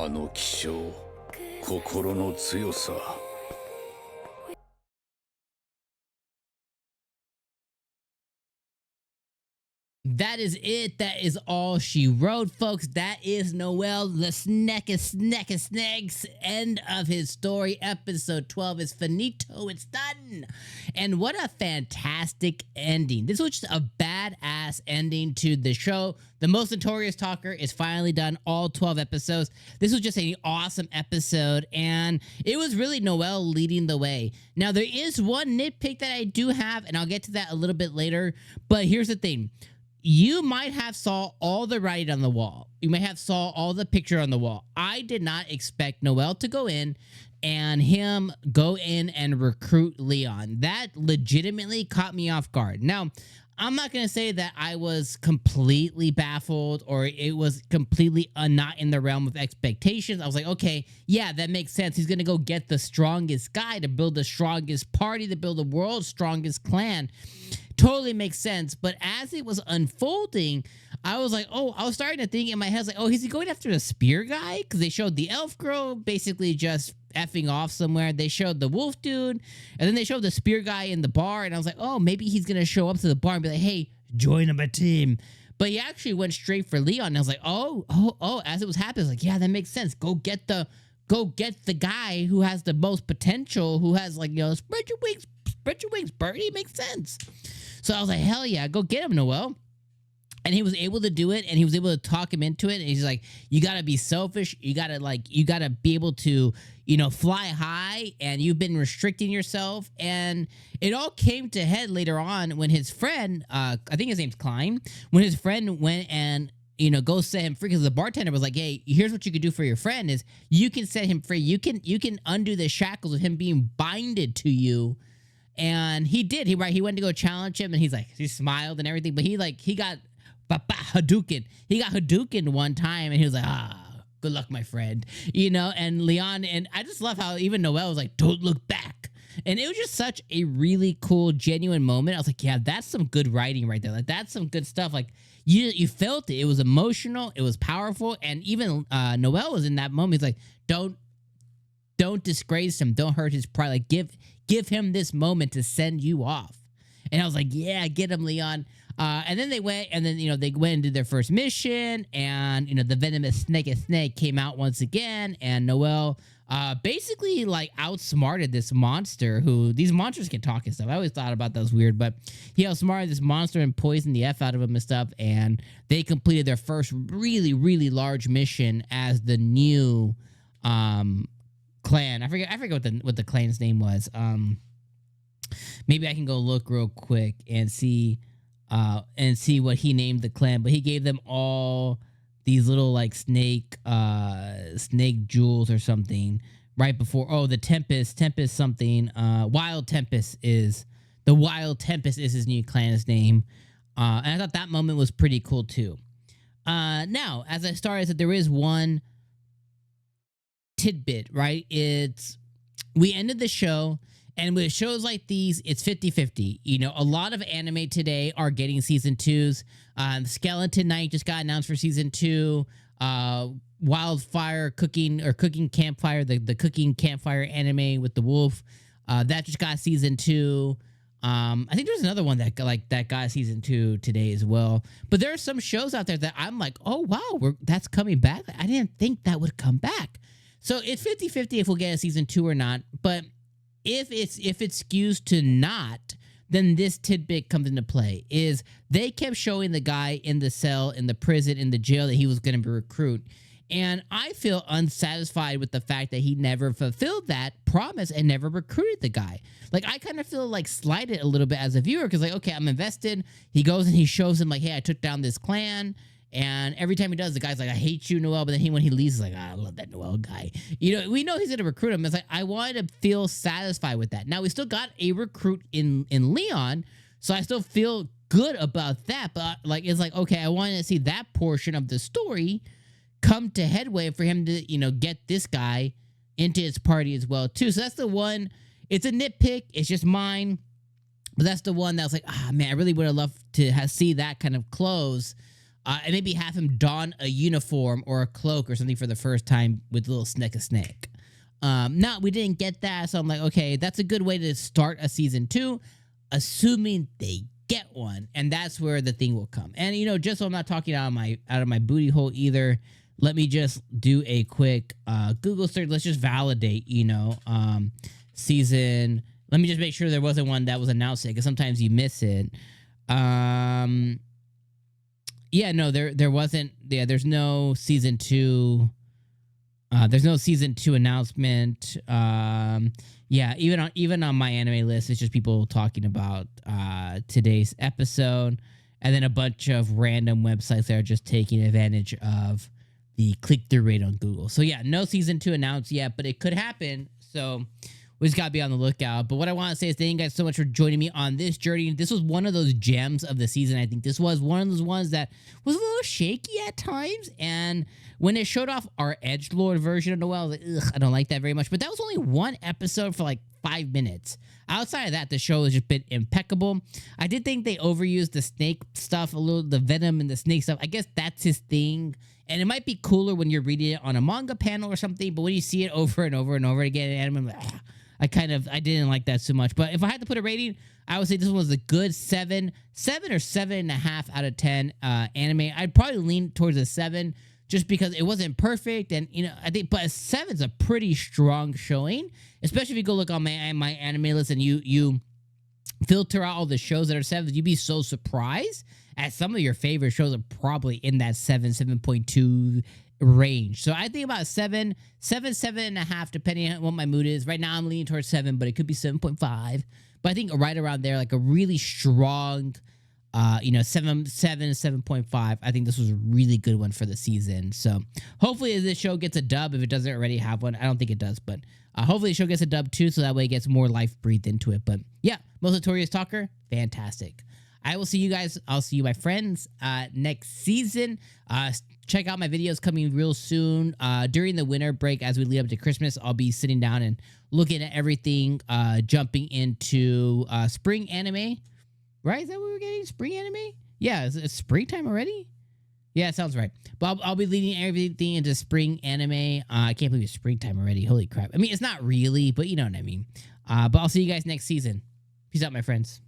𝐒𝐡𝐚𝐧𝐧𝐞𝐥 心の強さ That is it. That is all she wrote, folks. That is Noel, the Sneg's end of his story. Episode 12 is finito. It's done. And what a fantastic ending. This was just a badass ending to the show. The Most Notorious Talker is finally done, all 12 episodes. This was just an awesome episode, and it was really Noel leading the way. Now, there is one nitpick that I do have, and I'll get to that a little bit later, but here's the thing. You might have saw all the writing on the wall. You might have saw all the picture on the wall. I did not expect Noel to go in and him go in and recruit Leon. That legitimately caught me off guard. Now, I'm not going to say that I was completely baffled or it was completely not in the realm of expectations. I was like, okay, yeah, that makes sense. He's going to go get the strongest guy to build the strongest party, to build the world's strongest clan. Totally makes sense. But as it was unfolding, I was like, oh, I was starting to think in my head, like, oh, is he going after the spear guy? Because they showed the elf girl basically just effing off somewhere. They showed the wolf dude, and then they showed the spear guy in the bar. And I was like, oh, maybe he's going to show up to the bar and be like, hey, join my team. But he actually went straight for Leon. And I was like, oh, as it was happening, I was like, yeah, that makes sense. Go get the guy who has the most potential, who has, like, you know, spread your wings, Birdie. Makes sense. So I was like, hell yeah, go get him, Noel. And he was able to do it, and he was able to talk him into it. And he's like, you got to be selfish. You got to be able to, you know, fly high, and you've been restricting yourself. And it all came to head later on when his friend, I think his name's Klein, when his friend went and, you know, go set him free, because the bartender was like, hey, here's what you could do for your friend is you can set him free. You can undo the shackles of him being binded to you. And he did. He went to go challenge him, and he smiled and everything, but he got Hadouken. He got Hadouken one time, and he was like, good luck, my friend. You know, and Leon, and I just love how even Noel was like, don't look back. And it was just such a really cool, genuine moment. I was like, yeah, that's some good writing right there. Like, that's some good stuff. Like, you felt it. It was emotional. It was powerful. And even Noel was in that moment. He's like, don't disgrace him. Don't hurt his pride. Like, give him this moment to send you off. And I was like, yeah, get him, Leon. And then they went, and then, you know, they went and did their first mission, and, you know, the venomous snake came out once again, and Noel basically, like, outsmarted this monster, who, these monsters can talk and stuff. I always thought about that was weird, but he outsmarted this monster and poisoned the F out of him and stuff, and they completed their first really, really large mission as the new clan. I forget what the clan's name was. Maybe I can go look real quick and see what he named the clan. But he gave them all these little, like, snake jewels or something right before. Oh, the Tempest something. Wild Tempest is his new clan's name. And I thought that moment was pretty cool too. Now, as I started, I said there is one tidbit, right? We ended the show, and with shows like these, it's 50-50. You know, a lot of anime today are getting season 2s. Skeleton Knight just got announced for season 2. Wildfire Cooking Campfire, the cooking campfire anime with the wolf, that just got season 2. I think there's another one that got season 2 today as well. But there are some shows out there that I'm like, oh wow, that's coming back. I didn't think that would come back. So it's 50-50 if we'll get a season 2 or not. But if it skews to not, then this tidbit comes into play. Is they kept showing the guy in the cell, in the prison, in the jail, that he was going to be recruit. And I feel unsatisfied with the fact that he never fulfilled that promise and never recruited the guy. Like, I kind of feel like slighted a little bit as a viewer, because, like, okay, I'm invested. He goes and he shows him, like, hey, I took down this clan. And every time he does, the guy's like, I hate you, Noel. But then when he leaves, he's like, I love that Noel guy. You know, we know he's going to recruit him. It's like, I wanted to feel satisfied with that. Now, we still got a recruit in Leon, so I still feel good about that. But, like, it's like, okay, I wanted to see that portion of the story come to headway for him to, you know, get this guy into his party as well, too. So that's the one. It's a nitpick. It's just mine. But that's the one that was like, man, I really would have loved to see that kind of close. and maybe have him don a uniform or a cloak or something for the first time with little Snake. No, we didn't get that, so I'm like, okay, that's a good way to start a season 2, assuming they get one, and that's where the thing will come. And just so I'm not talking out of my booty hole either, let me just do a quick Google search. Let's just validate, season. Let me just make sure there wasn't one that was announced yet, because sometimes you miss it. Yeah, no, there wasn't. Yeah, there's no season 2. There's no season 2 announcement. Yeah, even on my anime list, it's just people talking about today's episode, and then a bunch of random websites that are just taking advantage of the click-through rate on Google. So yeah, no season 2 announced yet, but it could happen. So we just gotta be on the lookout. But what I want to say is thank you guys so much for joining me on this journey. This was one of those gems of the season. I think this was one of those ones that was a little shaky at times. And when it showed off our edgelord version of Noel, I was like, ugh, I don't like that very much. But that was only one episode for like 5 minutes. Outside of that, the show has just been impeccable. I did think they overused the snake stuff a little, the venom and the snake stuff. I guess that's his thing. And it might be cooler when you're reading it on a manga panel or something, but when you see it over and over and over again in anime, I'm like, I didn't like that so much. But if I had to put a rating, I would say this one was a good 7 or 7.5 out of 10 anime. I'd probably lean towards a 7 just because it wasn't perfect. And, I think, but a 7's a pretty strong showing, especially if you go look on my anime list and you filter out all the shows that are 7s, you'd be so surprised at some of your favorite shows are probably in that 7.2 range. So I think about 7.5, depending on what my mood is. Right now I'm leaning towards 7, but it could be 7.5. But I think right around there, like a really strong, 7.5. I think this was a really good one for the season. So hopefully this show gets a dub if it doesn't already have one. I don't think it does, but hopefully the show gets a dub too, so that way it gets more life breathed into it. But yeah, Most Notorious Talker, fantastic. I will see you guys. I'll see you, my friends, next season. Check out my videos coming real soon. During the winter break, as we lead up to Christmas, I'll be sitting down and looking at everything, jumping into spring anime. Right? Is that what we're getting? Spring anime? Yeah, it's springtime already? Yeah, it sounds right. But I'll be leading everything into spring anime. I can't believe it's springtime already. Holy crap. I mean, it's not really, but you know what I mean. But I'll see you guys next season. Peace out, my friends.